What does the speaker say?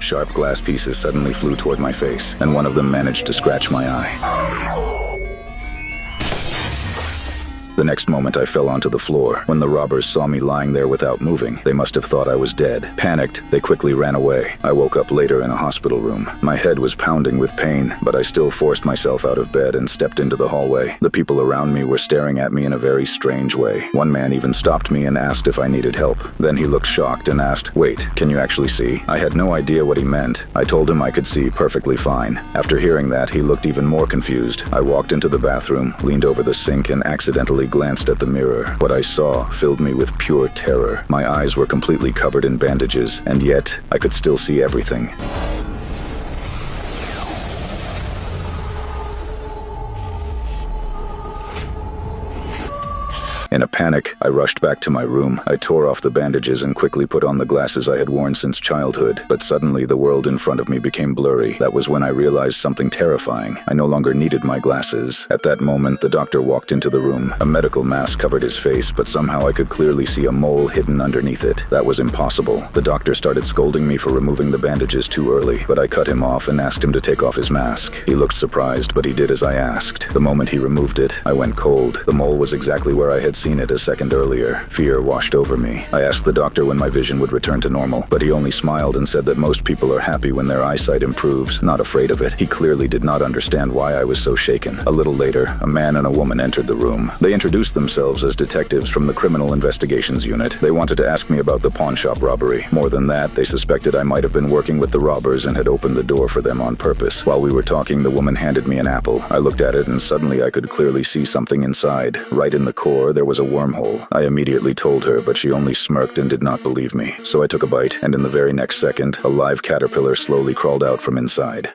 Sharp glass pieces suddenly flew toward my face, and one of them managed to scratch my eye. The next moment I fell onto the floor. When the robbers saw me lying there without moving, they must have thought I was dead. Panicked, they quickly ran away. I woke up later in a hospital room. My head was pounding with pain, but I still forced myself out of bed and stepped into the hallway. The people around me were staring at me in a very strange way. One man even stopped me and asked if I needed help. Then he looked shocked and asked, "Wait, can you actually see?" I had no idea what he meant. I told him I could see perfectly fine. After hearing that, he looked even more confused. I walked into the bathroom, leaned over the sink, and accidentally glanced at the mirror. What I saw filled me with pure terror. My eyes were completely covered in bandages, and yet I could still see everything. In a panic, I rushed back to my room. I tore off the bandages and quickly put on the glasses I had worn since childhood. But suddenly, the world in front of me became blurry. That was when I realized something terrifying. I no longer needed my glasses. At that moment, the doctor walked into the room. A medical mask covered his face, but somehow I could clearly see a mole hidden underneath it. That was impossible. The doctor started scolding me for removing the bandages too early, but I cut him off and asked him to take off his mask. He looked surprised, but he did as I asked. The moment he removed it, I went cold. The mole was exactly where I had seen it a second earlier. Fear washed over me. I asked the doctor when my vision would return to normal, but he only smiled and said that most people are happy when their eyesight improves, not afraid of it. He clearly did not understand why I was so shaken. A little later, a man and a woman entered the room. They introduced themselves as detectives from the Criminal Investigations Unit. They wanted to ask me about the pawn shop robbery. More than that, they suspected I might have been working with the robbers and had opened the door for them on purpose. While we were talking, the woman handed me an apple. I looked at it and suddenly I could clearly see something inside. Right in the core, there was a wormhole. I immediately told her, but she only smirked and did not believe me. So I took a bite, and in the very next second, a live caterpillar slowly crawled out from inside.